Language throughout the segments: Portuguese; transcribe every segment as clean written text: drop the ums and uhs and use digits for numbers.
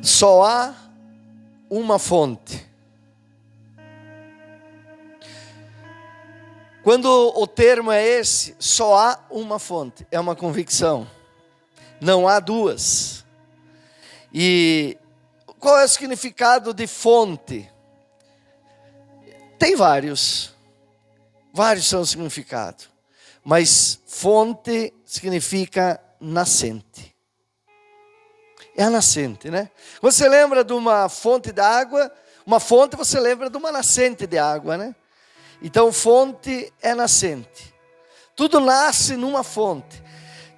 Só há uma fonte. Quando o termo é esse, só há uma fonte, é uma convicção. Não há duas. E qual é o significado de fonte? Tem vários. Vários são o significado. Mas fonte significa nascente. É a nascente, né? Você lembra de uma fonte de água? Uma fonte, você lembra de uma nascente de água, né? Então, fonte é nascente. Tudo nasce numa fonte.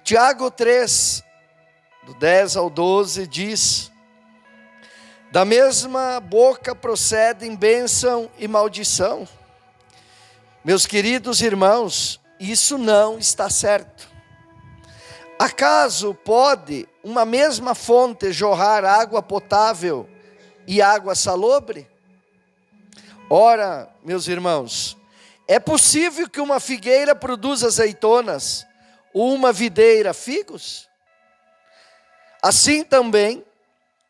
Tiago 3, do 10 ao 12, diz: da mesma boca procedem bênção e maldição. Meus queridos irmãos, isso não está certo. Acaso pode uma mesma fonte jorrar água potável e água salobre? Ora, meus irmãos, é possível que uma figueira produza azeitonas ou uma videira figos? Assim também,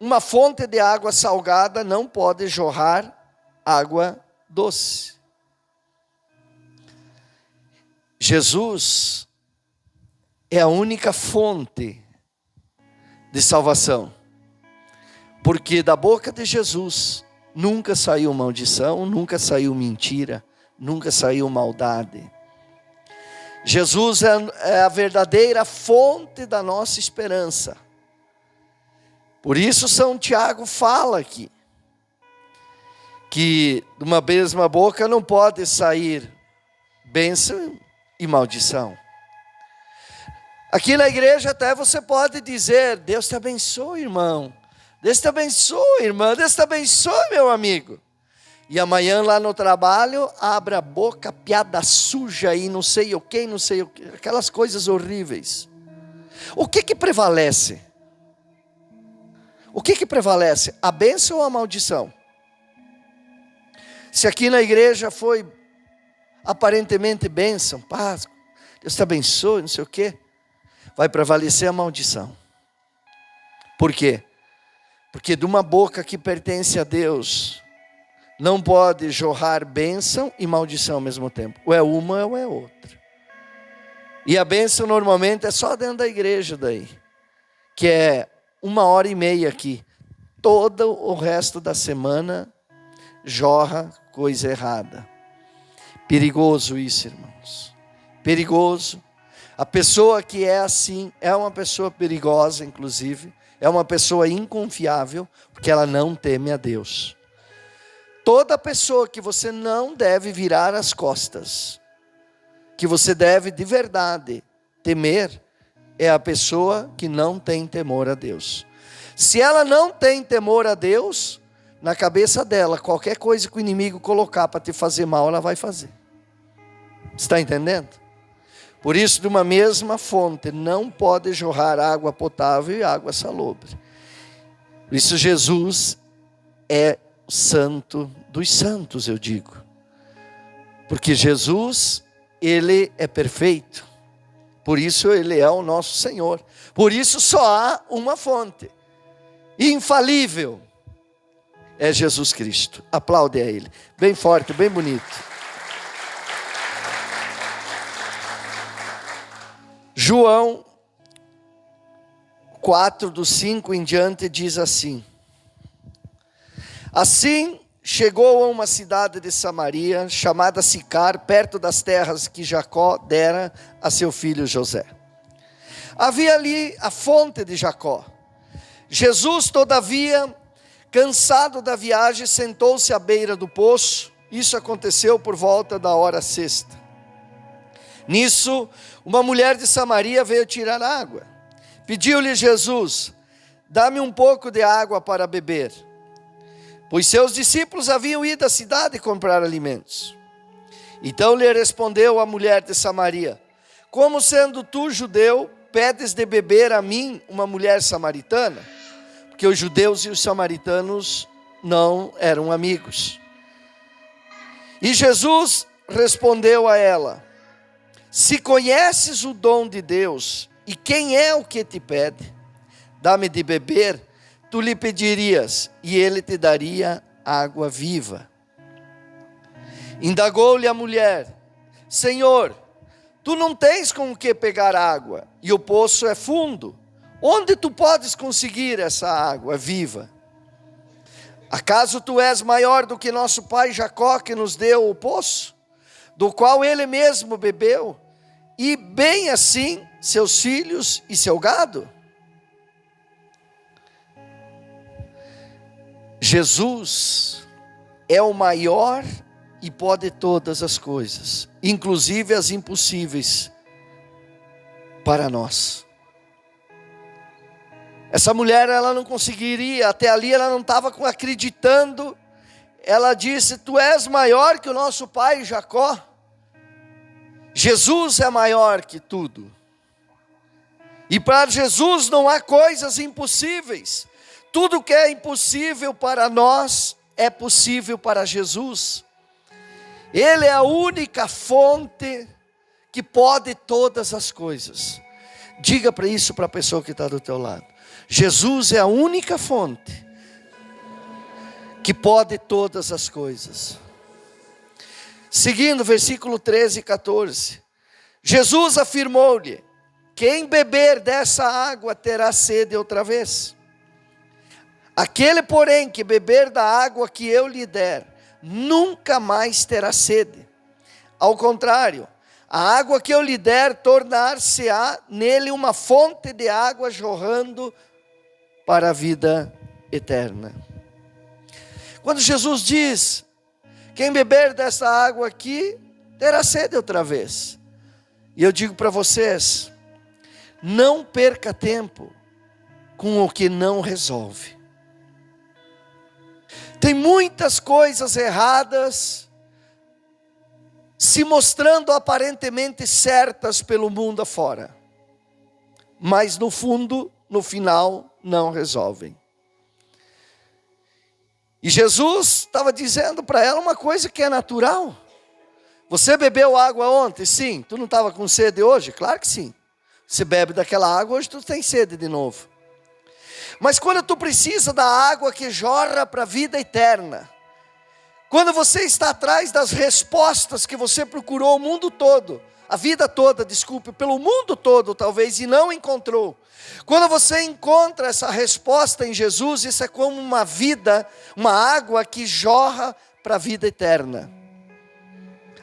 uma fonte de água salgada não pode jorrar água doce. Jesus é a única fonte de salvação, porque da boca de Jesus nunca saiu maldição, nunca saiu mentira, nunca saiu maldade. Jesus é a verdadeira fonte da nossa esperança. Por isso São Tiago fala aqui, que de uma mesma boca não pode sair bênção e maldição. Aqui na igreja até você pode dizer: Deus te abençoe, irmão. Deus te abençoe, irmã. Deus te abençoe, meu amigo. E amanhã lá no trabalho, abre a boca, piada suja e não sei o que, aquelas coisas horríveis. O que prevalece? O que prevalece? A bênção ou a maldição? Se aqui na igreja foi aparentemente bênção, paz, Deus te abençoe, não sei o que, vai prevalecer a maldição. Por quê? Porque de uma boca que pertence a Deus, não pode jorrar bênção e maldição ao mesmo tempo. Ou é uma ou é outra. E a bênção normalmente é só dentro da igreja daí, que é 1h30 aqui. Todo o resto da semana jorra coisa errada. Perigoso isso, irmãos. Perigoso. A pessoa que é assim é uma pessoa perigosa, inclusive. É uma pessoa inconfiável, porque ela não teme a Deus. Toda pessoa que você não deve virar as costas, que você deve de verdade temer, é a pessoa que não tem temor a Deus. Se ela não tem temor a Deus, na cabeça dela, qualquer coisa que o inimigo colocar para te fazer mal, ela vai fazer. Você está entendendo? Por isso, de uma mesma fonte, não pode jorrar água potável e água salobre. Por isso, Jesus é o santo dos santos, eu digo. Porque Jesus, Ele é perfeito. Por isso, Ele é o nosso Senhor. Por isso, só há uma fonte. Infalível. É Jesus Cristo. Aplaude a Ele. Bem forte, bem bonito. João 4, do 5 em diante, diz assim: assim chegou a uma cidade de Samaria, chamada Sicar, perto das terras que Jacó dera a seu filho José. Havia ali a fonte de Jacó. Jesus, todavia, cansado da viagem, sentou-se à beira do poço. Isso aconteceu por volta da hora sexta. Nisso, uma mulher de Samaria veio tirar água. Pediu-lhe Jesus: dá-me um pouco de água para beber. Pois seus discípulos haviam ido à cidade comprar alimentos. Então lhe respondeu a mulher de Samaria: como sendo tu judeu, pedes de beber a mim, uma mulher samaritana? Porque os judeus e os samaritanos não eram amigos. E Jesus respondeu a ela: se conheces o dom de Deus, e quem é o que te pede, dá-me de beber, tu lhe pedirias, e ele te daria água viva. Indagou-lhe a mulher: Senhor, tu não tens com o que pegar água, e o poço é fundo. Onde tu podes conseguir essa água viva? Acaso tu és maior do que nosso pai Jacó, que nos deu o poço, do qual ele mesmo bebeu, e bem assim seus filhos e seu gado? Jesus é o maior e pode todas as coisas, inclusive as impossíveis para nós. Essa mulher, ela não conseguiria, até ali ela não estava acreditando. Ela disse: tu és maior que o nosso pai Jacó. Jesus é maior que tudo. E para Jesus não há coisas impossíveis. Tudo que é impossível para nós é possível para Jesus. Ele é a única fonte que pode todas as coisas. Diga para isso para a pessoa que está do teu lado. Jesus é a única fonte que pode todas as coisas. Seguindo, versículo 13 e 14. Jesus afirmou-lhe: quem beber dessa água terá sede outra vez. Aquele, porém, que beber da água que eu lhe der, nunca mais terá sede. Ao contrário, a água que eu lhe der tornar-se-á nele uma fonte de água jorrando para a vida eterna. Quando Jesus diz: quem beber dessa água aqui terá sede outra vez. E eu digo para vocês: não perca tempo com o que não resolve. Tem muitas coisas erradas se mostrando aparentemente certas pelo mundo afora, mas no fundo, no final, não resolvem. E Jesus estava dizendo para ela uma coisa que é natural. Você bebeu água ontem? Sim. Tu não estava com sede hoje? Claro que sim. Você bebe daquela água, hoje tu tem sede de novo. Mas quando tu precisa da água que jorra para a vida eterna, quando você está atrás das respostas que você procurou o mundo todo, a vida toda, desculpe, pelo mundo todo talvez, e não encontrou. Quando você encontra essa resposta em Jesus, isso é como uma vida, uma água que jorra para a vida eterna.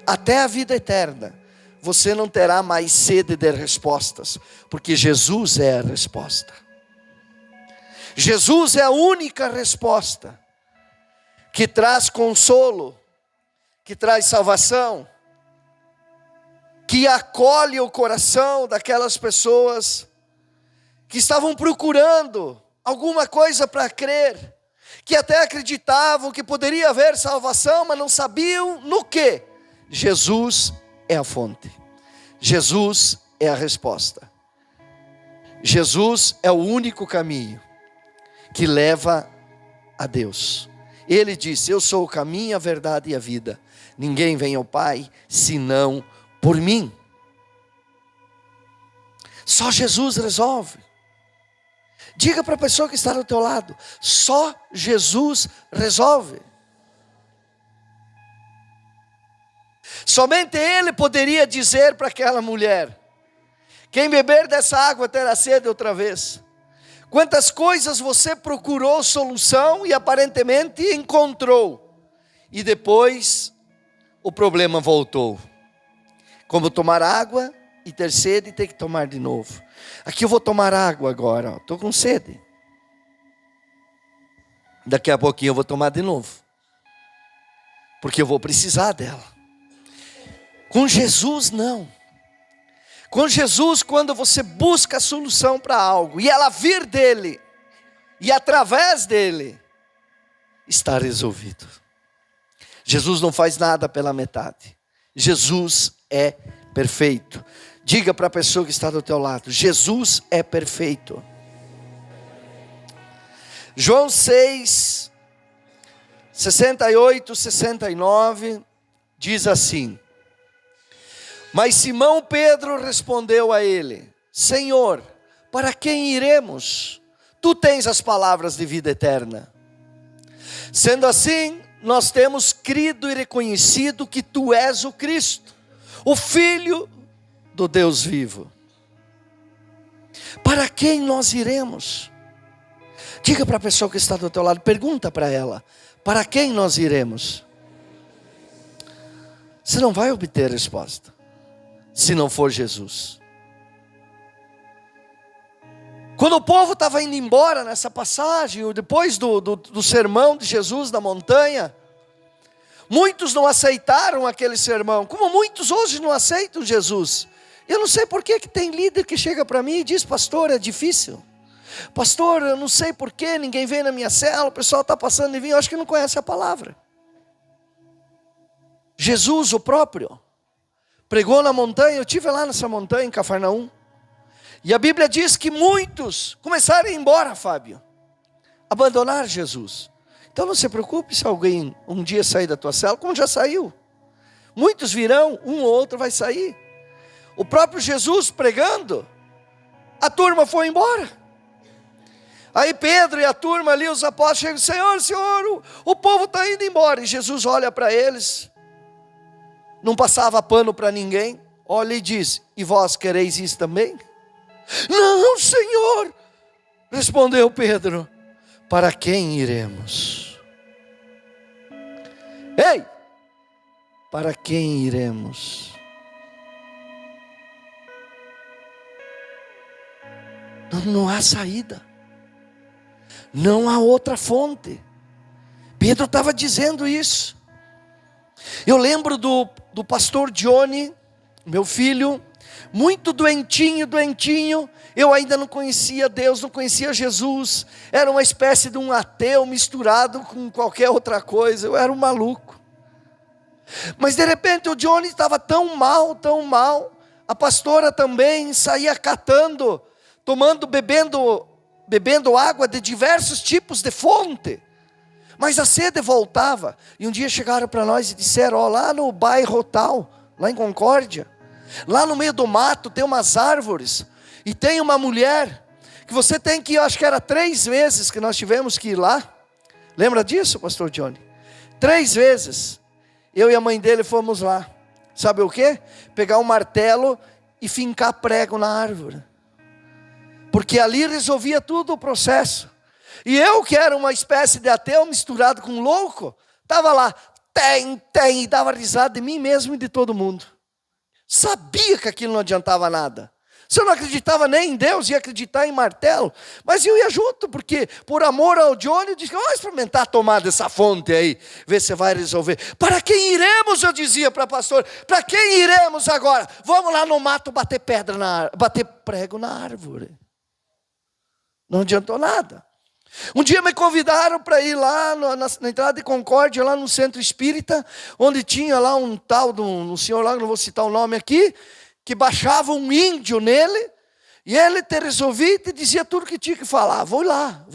Até a vida eterna, você não terá mais sede de respostas, porque Jesus é a resposta. Jesus é a única resposta que traz consolo, que traz salvação, que acolhe o coração daquelas pessoas que estavam procurando alguma coisa para crer, que até acreditavam que poderia haver salvação, mas não sabiam no que. Jesus é a fonte, Jesus é a resposta, Jesus é o único caminho que leva a Deus. Ele disse: eu sou o caminho, a verdade e a vida. Ninguém vem ao Pai senão por mim. Só Jesus resolve. Diga para a pessoa que está do teu lado: só Jesus resolve. Somente Ele poderia dizer para aquela mulher: quem beber dessa água terá sede outra vez. Quantas coisas você procurou solução e aparentemente encontrou, e depois o problema voltou. Como tomar água e ter sede e ter que tomar de novo. Aqui eu vou tomar água agora, estou com sede. Daqui a pouquinho eu vou tomar de novo, porque eu vou precisar dela. Com Jesus não. Com Jesus, quando você busca a solução para algo, e ela vir dele, e através dele, está resolvido. Jesus não faz nada pela metade. Jesus é perfeito. Diga para a pessoa que está do teu lado: Jesus é perfeito. João 6, 68, 69, diz assim: mas Simão Pedro respondeu a ele: Senhor, para quem iremos? Tu tens as palavras de vida eterna. Sendo assim, nós temos crido e reconhecido que Tu és o Cristo, o Filho do Deus vivo. Para quem nós iremos? Diga para a pessoa que está do teu lado, pergunta para ela, para quem nós iremos? Você não vai obter resposta, se não for Jesus. Quando o povo estava indo embora nessa passagem, depois do sermão de Jesus na montanha, muitos não aceitaram aquele sermão, como muitos hoje não aceitam Jesus. Eu não sei por que tem líder que chega para mim e diz, pastor, é difícil. Pastor, eu não sei por que ninguém vem na minha cela, o pessoal está passando e vindo, eu acho que não conhece a palavra. Jesus, o próprio, pregou na montanha, eu estive lá nessa montanha em Cafarnaum, e a Bíblia diz que muitos começaram a ir embora, Fábio, abandonar Jesus. Então não se preocupe se alguém um dia sair da tua cela, como já saiu. Muitos virão, um ou outro vai sair. O próprio Jesus pregando, a turma foi embora. Aí Pedro e a turma ali, os apóstolos chegam, Senhor, o povo está indo embora. E Jesus olha para eles, não passava pano para ninguém, olha e diz, e vós quereis isso também? Não, Senhor, respondeu Pedro, para quem iremos? Ei, para quem iremos? Não há saída, não há outra fonte. Pedro estava dizendo isso. Eu lembro do pastor Johnny, meu filho, muito doentinho, eu ainda não conhecia Deus, não conhecia Jesus, era uma espécie de um ateu misturado com qualquer outra coisa, eu era um maluco. Mas de repente o Johnny estava tão mal, a pastora também saía catando, bebendo água de diversos tipos de fonte, mas a sede voltava, e um dia chegaram para nós e disseram, lá no bairro tal, lá em Concórdia, lá no meio do mato tem umas árvores, e tem uma mulher, que você tem que ir, acho que era 3 vezes que nós tivemos que ir lá, lembra disso, pastor Johnny? 3 vezes, eu e a mãe dele fomos lá, sabe o que? Pegar um martelo e fincar prego na árvore, porque ali resolvia tudo o processo. E eu, que era uma espécie de ateu misturado com louco, estava lá, e dava risada de mim mesmo e de todo mundo. Sabia que aquilo não adiantava nada. Se eu não acreditava nem em Deus, ia acreditar em martelo. Mas eu ia junto, porque por amor ao Johnny, eu disse, vamos experimentar tomar dessa fonte aí, ver se vai resolver. Para quem iremos, eu dizia para a pastora, para quem iremos agora? Vamos lá no mato bater prego na árvore. Não adiantou nada. Um dia me convidaram para ir lá na entrada de Concórdia, lá no centro espírita, onde tinha lá um tal de um senhor lá, não vou citar o nome aqui, que baixava um índio nele, e ele te resolvia e te dizia tudo que tinha que falar. Vou lá.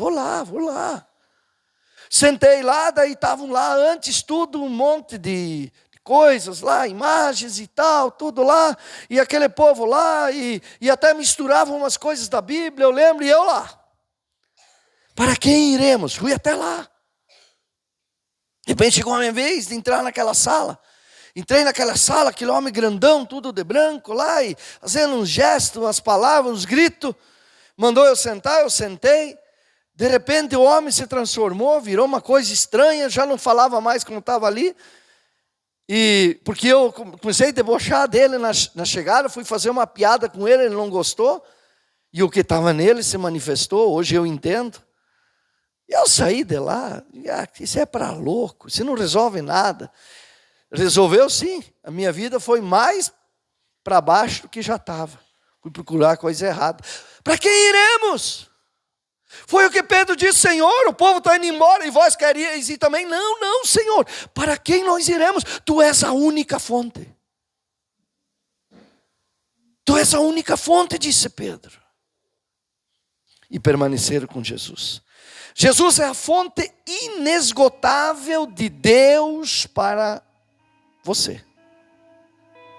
Sentei lá, daí estavam lá antes tudo um monte de coisas lá, imagens e tal, tudo lá, e aquele povo lá, e até misturavam umas coisas da Bíblia, eu lembro, e eu lá. Para quem iremos? Fui até lá. De repente chegou a minha vez de entrar naquela sala. Entrei naquela sala, aquele homem grandão, tudo de branco lá, e fazendo uns gestos, umas palavras, uns gritos. Mandou eu sentar, eu sentei. De repente o homem se transformou, virou uma coisa estranha, já não falava mais como estava ali. E porque eu comecei a debochar dele na chegada, fui fazer uma piada com ele, ele não gostou. E o que estava nele se manifestou, hoje eu entendo. E eu saí de lá, isso é para louco, isso não resolve nada. Resolveu sim, a minha vida foi mais para baixo do que já estava. Fui procurar coisa errada. Para quem iremos? Foi o que Pedro disse, Senhor, o povo está indo embora e vós queríeis ir também. Não, Senhor, para quem nós iremos? Tu és a única fonte. Tu és a única fonte, disse Pedro. E permaneceram com Jesus. Jesus é a fonte inesgotável de Deus para você,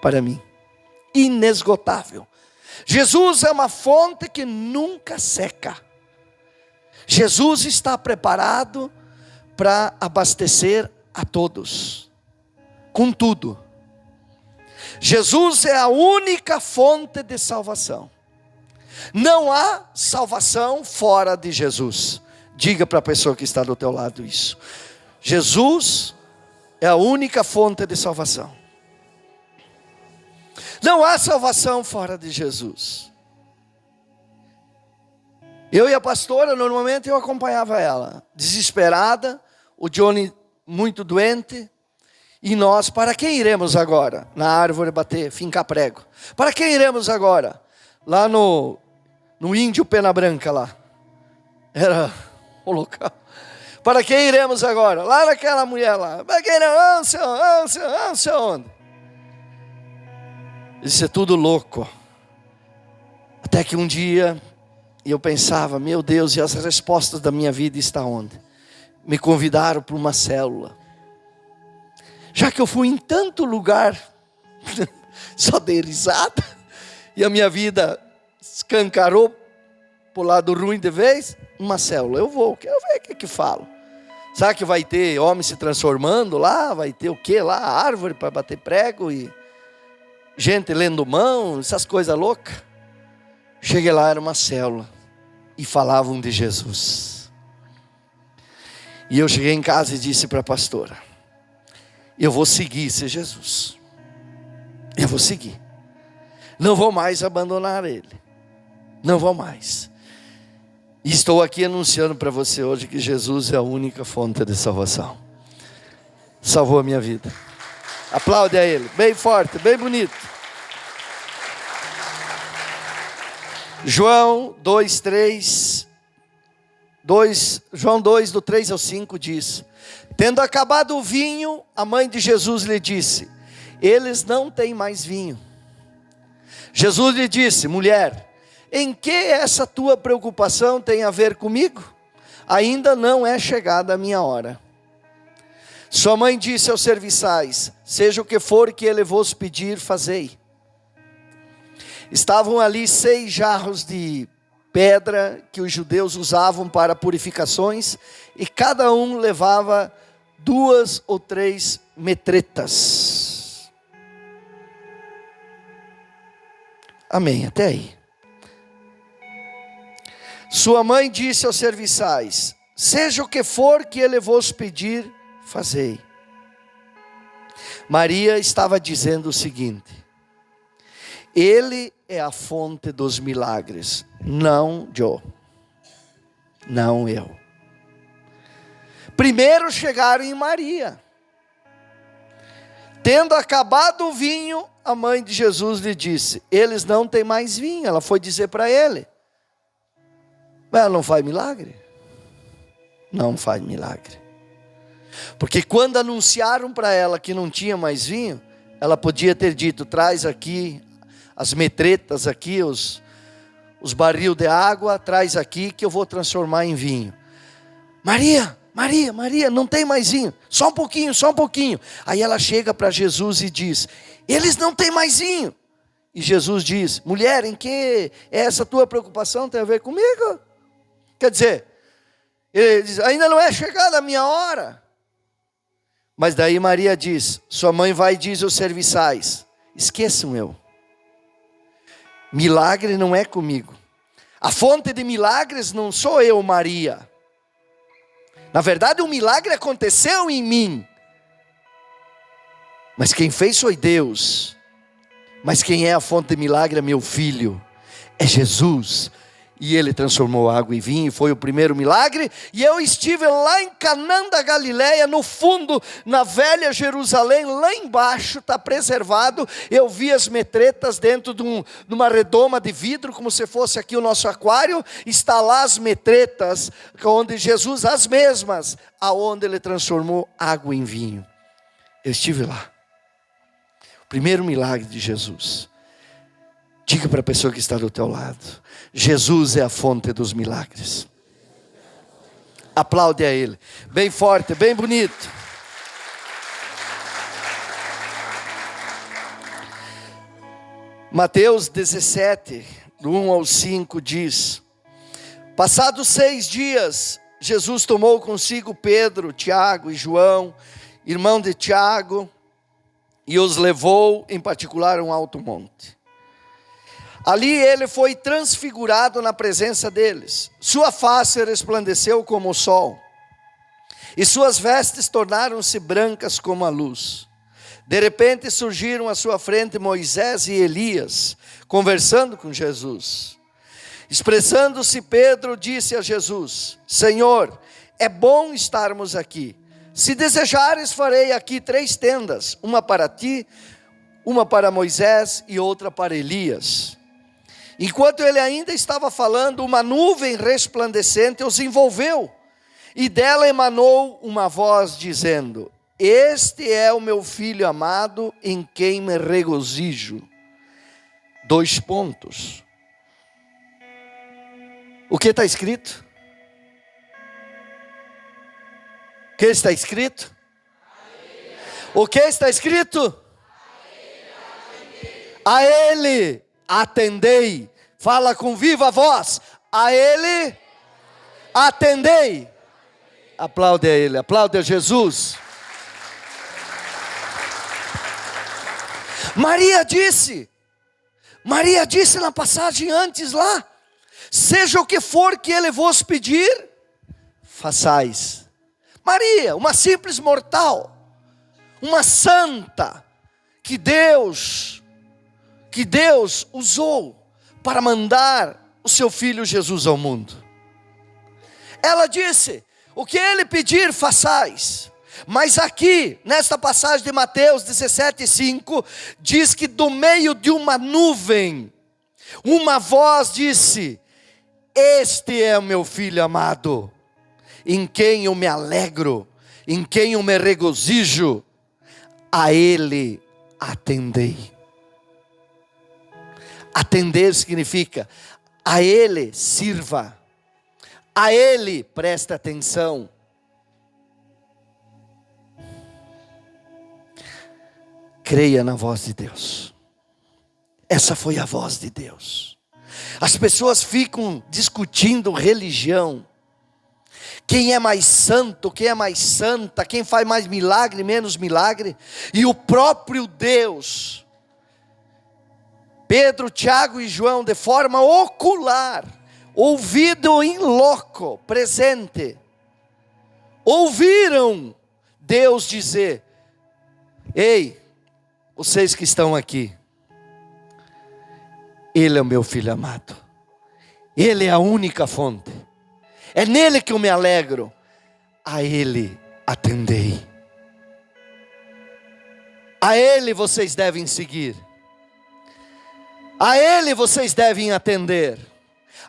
para mim, inesgotável. Jesus é uma fonte que nunca seca. Jesus está preparado para abastecer a todos, com tudo. Jesus é a única fonte de salvação. Não há salvação fora de Jesus. Diga para a pessoa que está do teu lado isso. Jesus é a única fonte de salvação. Não há salvação fora de Jesus. Eu e a pastora, normalmente eu acompanhava ela, desesperada, o Johnny muito doente, e nós, para quem iremos agora? Na árvore bater, fincar prego. Para quem iremos agora? Lá no Índio Pena Branca lá. Era o local. Para quem iremos agora? Lá naquela mulher lá. Para quem iremos? Não sei onde. Isso é tudo louco. Até que um dia eu pensava, meu Deus, e as respostas da minha vida estão onde? Me convidaram para uma célula. Já que eu fui em tanto lugar, só dei risada, e a minha vida escancarou para o lado ruim de vez, uma célula, eu vou, quero ver o que falo. Sabe que vai ter homem se transformando lá, vai ter o que lá, árvore para bater prego, e gente lendo mão, essas coisas loucas. Cheguei lá, era uma célula, e falavam de Jesus. E eu cheguei em casa e disse para a pastora, eu vou seguir esse Jesus. Eu vou seguir. Não vou mais abandonar Ele. Não vou mais. E estou aqui anunciando para você hoje que Jesus é a única fonte de salvação. Salvou a minha vida. Aplaude a Ele. Bem forte, bem bonito. João 2, 3. João 2, do 3 ao 5 diz: tendo acabado o vinho, a mãe de Jesus lhe disse, eles não têm mais vinho. Jesus lhe disse, mulher, em que essa tua preocupação tem a ver comigo? Ainda não é chegada a minha hora. Sua mãe disse aos serviçais, seja o que for que ele vos pedir, fazei. Estavam ali 6 jarros de pedra que os judeus usavam para purificações, e cada um levava 2 ou 3 metretas. Amém, até aí. Sua mãe disse aos serviçais, seja o que for que ele vos pedir, fazei. Maria estava dizendo o seguinte, Ele é a fonte dos milagres, não eu. Não eu. Primeiro chegaram em Maria. Tendo acabado o vinho, a mãe de Jesus lhe disse, eles não têm mais vinho. Ela foi dizer para ele. Mas ela não faz milagre? Não faz milagre. Porque quando anunciaram para ela que não tinha mais vinho, ela podia ter dito, traz aqui as metretas aqui, os barril de água, traz aqui que eu vou transformar em vinho. Maria, não tem mais vinho, só um pouquinho. Aí ela chega para Jesus e diz, eles não têm mais vinho. E Jesus diz, mulher, em que essa tua preocupação tem a ver comigo? Quer dizer, ele diz, ainda não é chegada a minha hora. Mas daí Maria diz, sua mãe vai e diz aos serviçais, esqueçam eu. Milagre não é comigo. A fonte de milagres não sou eu, Maria. Na verdade, o milagre aconteceu em mim. Mas quem fez foi Deus. Mas quem é a fonte de milagre é meu filho. É Jesus. E ele transformou água em vinho, foi o primeiro milagre. E eu estive lá em Canaã da Galileia, no fundo, na velha Jerusalém, lá embaixo, está preservado. Eu vi as metretas dentro de uma redoma de vidro, como se fosse aqui o nosso aquário. Está lá as metretas, onde Jesus, as mesmas, aonde ele transformou água em vinho. Eu estive lá. O primeiro milagre de Jesus. Diga para a pessoa que está do teu lado, Jesus é a fonte dos milagres. Aplaude a Ele, bem forte, bem bonito. Mateus 17, do 1 ao 5 diz, Passados 6 dias, Jesus tomou consigo Pedro, Tiago e João, irmão de Tiago, e os levou em particular a um alto monte. Ali ele foi transfigurado na presença deles. Sua face resplandeceu como o sol, e suas vestes tornaram-se brancas como a luz. De repente surgiram à sua frente Moisés e Elias, conversando com Jesus. Expressando-se, Pedro disse a Jesus: Senhor, é bom estarmos aqui. Se desejares, farei aqui 3 tendas, uma para ti, uma para Moisés e outra para Elias. Enquanto ele ainda estava falando, uma nuvem resplandecente os envolveu, e dela emanou uma voz dizendo: Este é o meu filho amado, em quem me regozijo. 2 pontos. O que está escrito? O que está escrito? O que está escrito? A Ele atendei. Fala com viva voz. A Ele atendei. Aplaude a Ele, aplaude a Jesus. Maria disse na passagem antes lá: seja o que for que Ele vos pedir, façais. Maria, uma simples mortal, uma santa, que Deus usou para mandar o seu filho Jesus ao mundo. Ela disse: o que Ele pedir, façais. Mas aqui, nesta passagem de Mateus 17:5, diz que do meio de uma nuvem, uma voz disse: Este é o meu filho amado, em quem eu me alegro, em quem eu me regozijo, a Ele atendei. Atender significa: a Ele sirva, a Ele presta atenção. Creia na voz de Deus. Essa foi a voz de Deus. As pessoas ficam discutindo religião. Quem é mais santo, quem é mais santa, quem faz mais milagre, menos milagre. E o próprio Deus, Pedro, Tiago e João, de forma ocular, ouvido em loco, presente, ouviram Deus dizer: ei, vocês que estão aqui, Ele é o meu filho amado, Ele é a única fonte, é nele que eu me alegro, a Ele atendei, a Ele vocês devem seguir, a Ele vocês devem atender,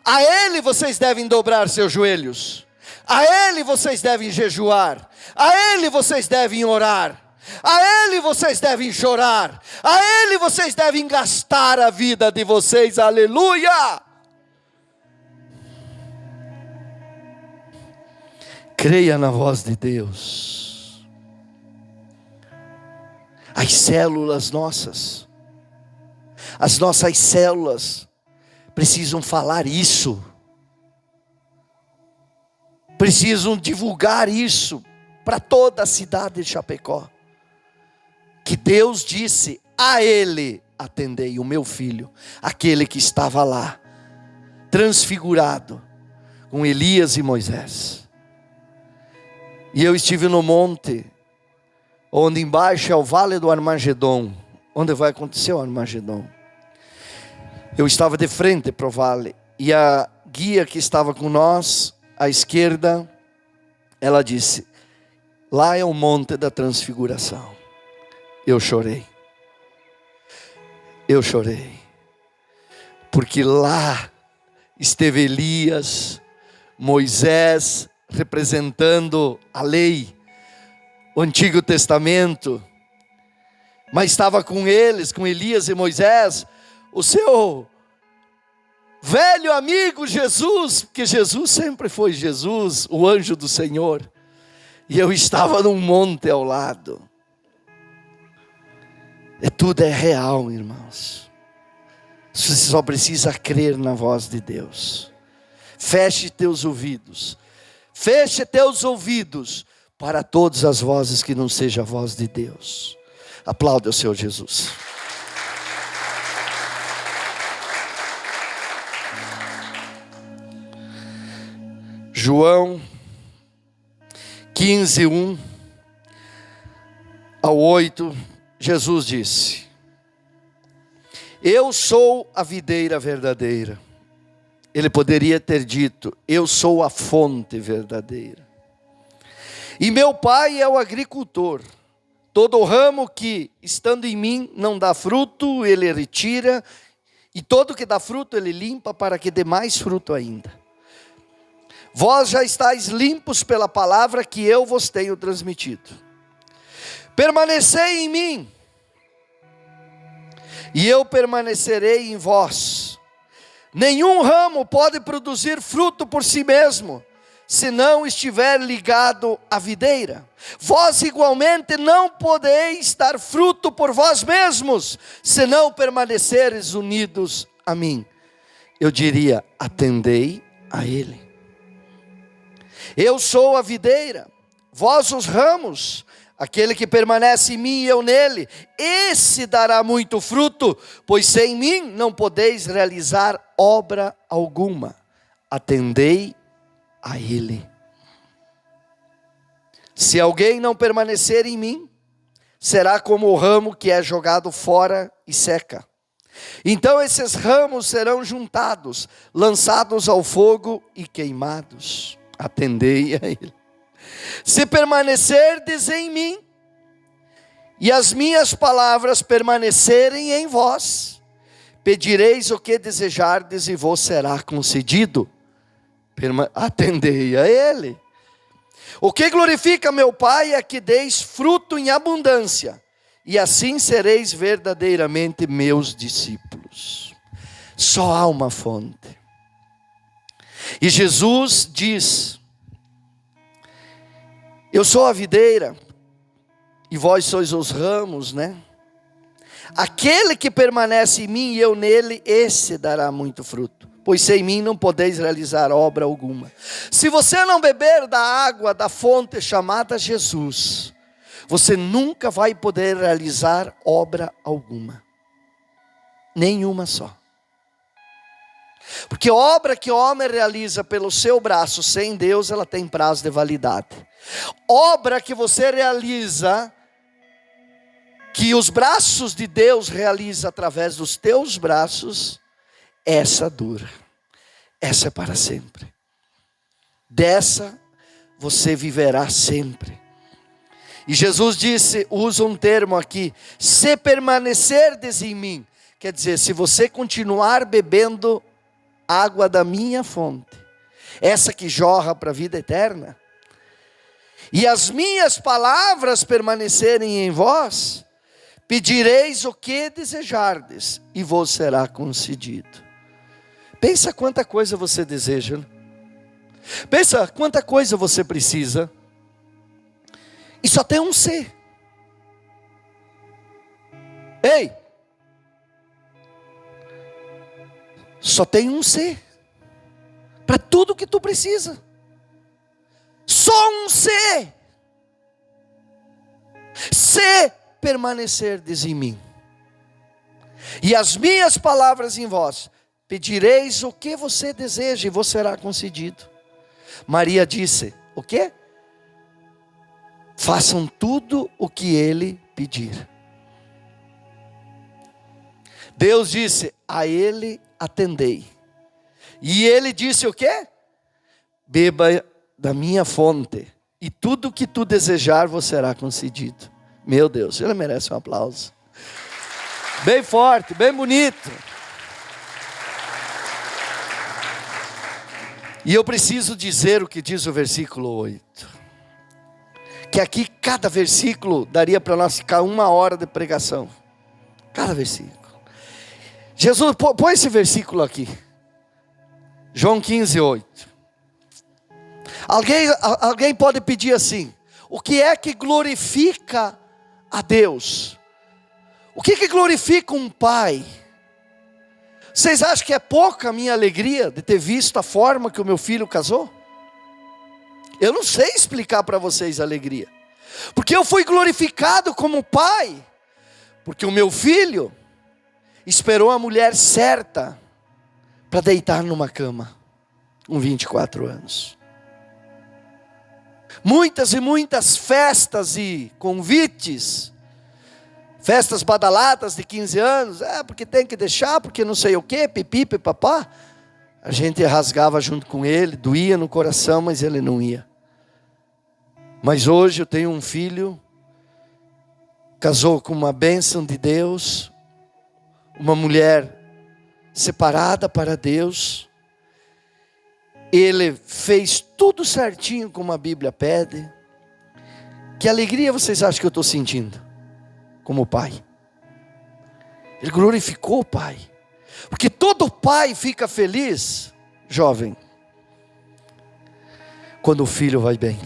a Ele vocês devem dobrar seus joelhos, a Ele vocês devem jejuar, a Ele vocês devem orar, a Ele vocês devem chorar, a Ele vocês devem gastar a vida de vocês, aleluia! Creia na voz de Deus. As células nossas, as nossas células precisam falar isso, precisam divulgar isso para toda a cidade de Chapecó. Que Deus disse: a Ele atendei, o meu filho, aquele que estava lá, transfigurado, com Elias e Moisés. E eu estive no monte, onde embaixo é o vale do Armagedon, onde vai acontecer o Armagedon. Eu estava de frente para o vale, e a guia que estava com nós, à esquerda, ela disse: lá é o monte da transfiguração. Eu chorei, porque lá esteve Elias, Moisés, representando a lei, o Antigo Testamento, mas estava com eles, com Elias e Moisés, o seu velho amigo Jesus, porque Jesus sempre foi Jesus, o anjo do Senhor, e eu estava num monte ao lado. Tudo é real, irmãos. Você só precisa crer na voz de Deus. Feche teus ouvidos. Feche teus ouvidos para todas as vozes que não seja a voz de Deus. Aplauda o Senhor Jesus. João 15, 1 ao 8, Jesus disse: eu sou a videira verdadeira. Ele poderia ter dito: eu sou a fonte verdadeira. E meu Pai é o agricultor. Todo ramo que, estando em mim, não dá fruto, ele retira. E todo que dá fruto, ele limpa, para que dê mais fruto ainda. Vós já estáis limpos pela palavra que eu vos tenho transmitido. Permanecei em mim, e eu permanecerei em vós. Nenhum ramo pode produzir fruto por si mesmo, se não estiver ligado à videira. Vós igualmente não podeis dar fruto por vós mesmos, se não permaneceres unidos a mim. Eu diria: atendei a ele. Eu sou a videira, vós os ramos. Aquele que permanece em mim e eu nele, esse dará muito fruto, pois sem mim não podeis realizar obra alguma. Atendei a ele. Se alguém não permanecer em mim, será como o ramo que é jogado fora e seca. Então esses ramos serão juntados, lançados ao fogo e queimados. Atendei a ele. Se permanecerdes em mim, e as minhas palavras permanecerem em vós, pedireis o que desejardes e vos será concedido. Atendei a ele. O que glorifica meu Pai é que deis fruto em abundância, e assim sereis verdadeiramente meus discípulos. Só há uma fonte. E Jesus diz: eu sou a videira, e vós sois os ramos, né? Aquele que permanece em mim e eu nele, esse dará muito fruto, pois sem mim não podeis realizar obra alguma. Se você não beber da água da fonte chamada Jesus, você nunca vai poder realizar obra alguma, nenhuma só. Porque obra que o homem realiza pelo seu braço sem Deus, ela tem prazo de validade. Obra que você realiza, que os braços de Deus realizam através dos teus braços, essa dura, essa é para sempre. Dessa você viverá sempre. E Jesus disse, usa um termo aqui: se permanecerdes em mim, quer dizer, se você continuar bebendo água da minha fonte, essa que jorra para a vida eterna, e as minhas palavras permanecerem em vós, pedireis o que desejardes, e vos será concedido. Pensa quanta coisa você deseja, né? Pensa quanta coisa você precisa, e só tem um C. Ei! Só tem um C para tudo que tu precisa. Só um C. Se permanecerdes em mim, e as minhas palavras em vós, pedireis o que você deseja, e vos será concedido. Maria disse: o quê? Façam tudo o que ele pedir. Deus disse: a ele atendei. E ele disse o quê? Beba da minha fonte, e tudo que tu desejar vos será concedido. Meu Deus, ele merece um aplauso. Bem forte, bem bonito. E eu preciso dizer o que diz o versículo 8. Que aqui cada versículo daria para nós ficar 1 hora de pregação. Cada versículo. Jesus, põe esse versículo aqui. João 15, 8. Alguém pode pedir assim: o que é que glorifica a Deus? O que glorifica um pai? Vocês acham que é pouca a minha alegria de ter visto a forma que o meu filho casou? Eu não sei explicar para vocês a alegria. Porque eu fui glorificado como pai. Porque o meu filho esperou a mulher certa para deitar numa cama, com 24 anos. Muitas e muitas festas e convites, festas badaladas de 15 anos, porque tem que deixar, porque não sei o que, pipi, papá. A gente rasgava junto com ele, doía no coração, mas ele não ia. Mas hoje eu tenho um filho, casou com uma bênção de Deus, uma mulher separada para Deus. Ele fez tudo certinho como a Bíblia pede. Que alegria vocês acham que eu estou sentindo como pai? Ele glorificou o pai. Porque todo pai fica feliz, jovem, quando o filho vai bem.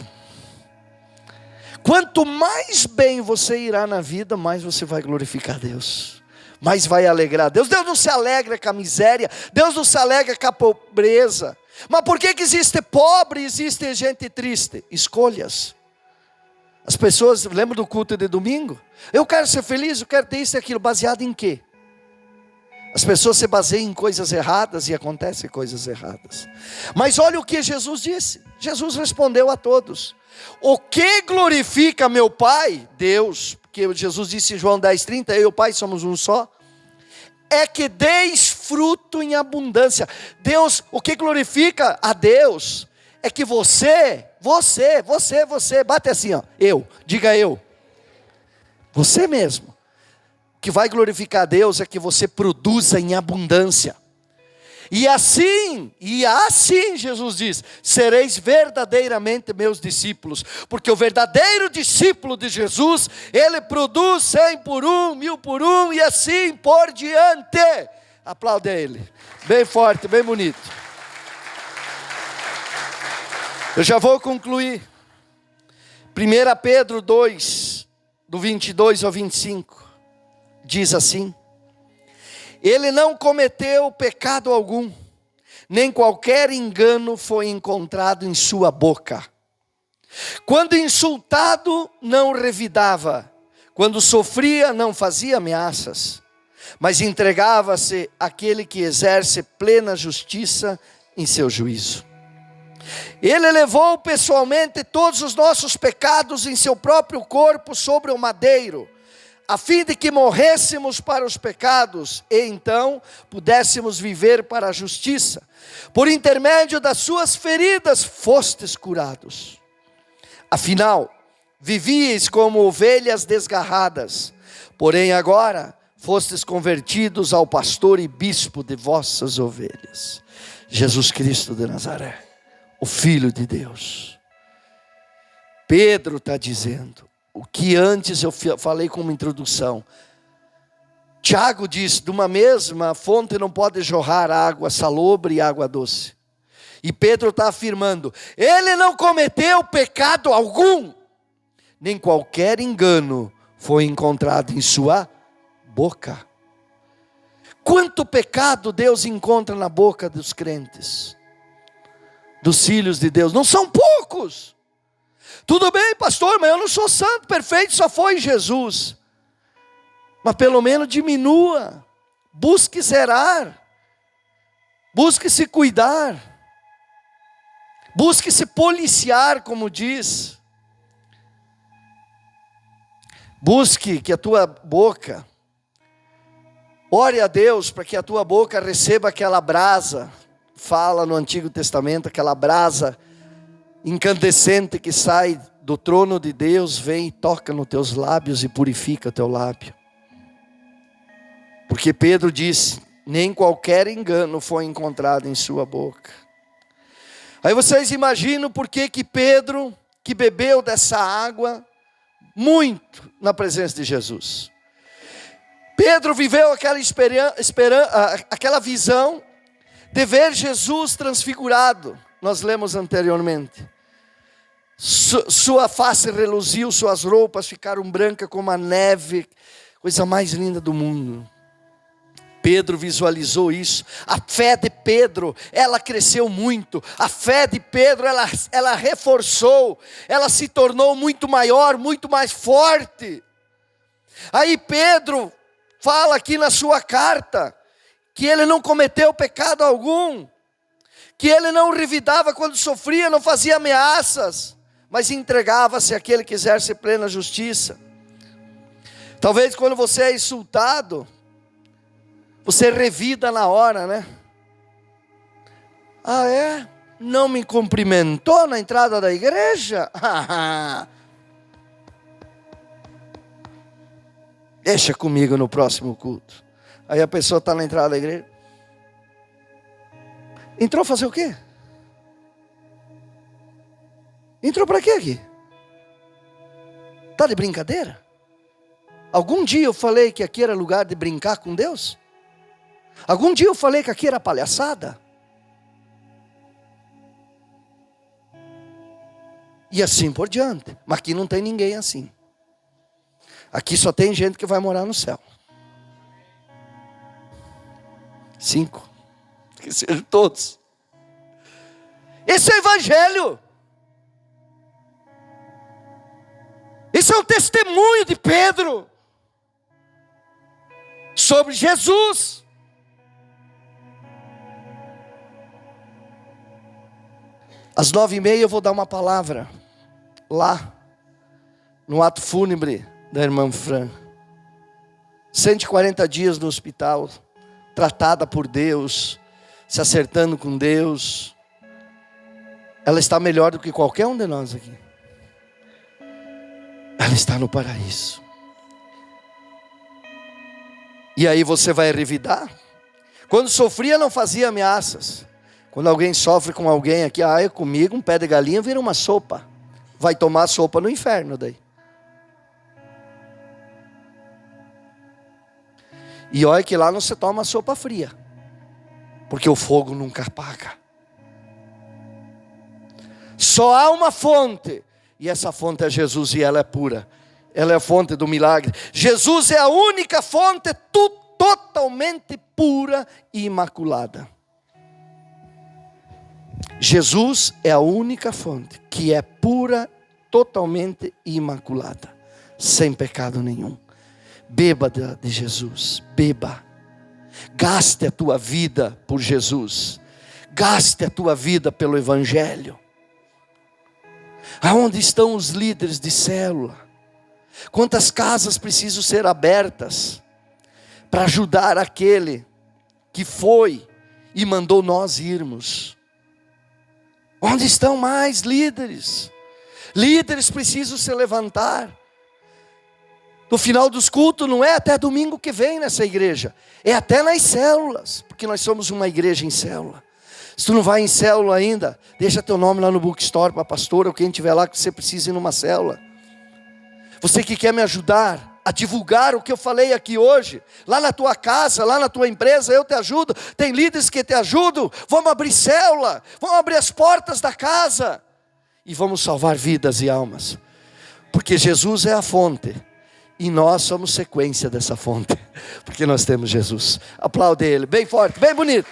Quanto mais bem você irá na vida, mais você vai glorificar Deus, mais vai alegrar Deus. Deus não se alegra com a miséria, Deus não se alegra com a pobreza. Mas por que existe pobre e existe gente triste? Escolhas. As pessoas, lembram do culto de domingo? Eu quero ser feliz, eu quero ter isso e aquilo. Baseado em quê? As pessoas se baseiam em coisas erradas e acontecem coisas erradas. Mas olha o que Jesus disse. Jesus respondeu a todos: o que glorifica meu Pai? Deus, porque Jesus disse em João 10:30, eu e o Pai somos um só. É que deis fruto em abundância. Deus, o que glorifica a Deus é que você, bate assim, ó, diga eu. Você mesmo. O que vai glorificar a Deus é que você produza em abundância. E assim Jesus diz, sereis verdadeiramente meus discípulos. Porque o verdadeiro discípulo de Jesus, ele produz 100 por 1, 1000 por 1 e assim por diante. Aplaude ele, bem forte, bem bonito. Eu já vou concluir. 1 Pedro 2, do 22 ao 25, diz assim: ele não cometeu pecado algum, nem qualquer engano foi encontrado em sua boca. Quando insultado, não revidava. Quando sofria, não fazia ameaças, mas entregava-se àquele que exerce plena justiça em seu juízo. Ele levou pessoalmente todos os nossos pecados em seu próprio corpo sobre o madeiro, a fim de que morrêssemos para os pecados, e então pudéssemos viver para a justiça. Por intermédio das suas feridas fostes curados. Afinal, vivíeis como ovelhas desgarradas, porém agora fostes convertidos ao pastor e bispo de vossas ovelhas. Jesus Cristo de Nazaré, o Filho de Deus. Pedro está dizendo o que antes eu falei como introdução. Tiago diz, de uma mesma fonte não pode jorrar água salobre e água doce. E Pedro está afirmando, ele não cometeu pecado algum, nem qualquer engano foi encontrado em sua boca. Quanto pecado Deus encontra na boca dos crentes, dos filhos de Deus? Não são poucos. Tudo bem, pastor, mas eu não sou santo, perfeito, só foi Jesus. Mas pelo menos diminua, busque zerar, busque se cuidar, busque se policiar, como diz. Busque que a tua boca, ore a Deus para que a tua boca receba aquela brasa, fala no Antigo Testamento, aquela brasa incandescente que sai do trono de Deus, vem e toca nos teus lábios e purifica o teu lábio. Porque Pedro disse, nem qualquer engano foi encontrado em sua boca. Aí vocês imaginam por que Pedro, que bebeu dessa água muito na presença de Jesus. Pedro viveu aquela visão de ver Jesus transfigurado. Nós lemos anteriormente. Sua face reluziu, suas roupas ficaram brancas como a neve, coisa mais linda do mundo. Pedro visualizou isso. A fé de Pedro, ela cresceu muito. A fé de Pedro, ela reforçou. Ela se tornou muito maior, muito mais forte. Aí Pedro fala aqui na sua carta, que ele não cometeu pecado algum. Que ele não revidava quando sofria, não fazia ameaças, mas entregava-se àquele que exerce plena justiça. Talvez quando você é insultado, você revida na hora, né? Ah, é? Não me cumprimentou na entrada da igreja? Deixa comigo no próximo culto. Aí a pessoa está na entrada da igreja. Entrou fazer o quê? Entrou para quê aqui? Está de brincadeira? Algum dia eu falei que aqui era lugar de brincar com Deus? Algum dia eu falei que aqui era palhaçada? E assim por diante. Mas aqui não tem ninguém assim. Aqui só tem gente que vai morar no céu. 5. Que sejam todos. Esse é o evangelho. Esse é o testemunho de Pedro sobre Jesus. Às 9h30 eu vou dar uma palavra lá no ato fúnebre da irmã Fran. 140 dias no hospital, tratada por Deus, se acertando com Deus. Ela está melhor do que qualquer um de nós aqui. Ela está no paraíso. E aí você vai revidar? Quando sofria não fazia ameaças. Quando alguém sofre com alguém aqui, é comigo, um pé de galinha vira uma sopa. Vai tomar sopa no inferno daí. E olha que lá não se toma sopa fria. Porque o fogo nunca apaga. Só há uma fonte. E essa fonte é Jesus e ela é pura. Ela é a fonte do milagre. Jesus é a única fonte totalmente pura e imaculada. Jesus é a única fonte que é pura, totalmente imaculada. Sem pecado nenhum. Beba de Jesus. Beba. Gaste a tua vida por Jesus. Gaste a tua vida pelo Evangelho. Aonde estão os líderes de célula? Quantas casas precisam ser abertas para ajudar aquele que foi e mandou nós irmos? Onde estão mais líderes? Líderes precisam se levantar. No final dos cultos não é até domingo que vem nessa igreja, é até nas células, porque nós somos uma igreja em célula. Se tu não vai em célula ainda, deixa teu nome lá no bookstore para a pastora ou quem estiver lá que você precisa ir numa célula. Você que quer me ajudar a divulgar o que eu falei aqui hoje, lá na tua casa, lá na tua empresa, eu te ajudo. Tem líderes que te ajudam. Vamos abrir célula, vamos abrir as portas da casa e vamos salvar vidas e almas. Porque Jesus é a fonte e nós somos sequência dessa fonte, porque nós temos Jesus. Aplaude Ele, bem forte, bem bonito.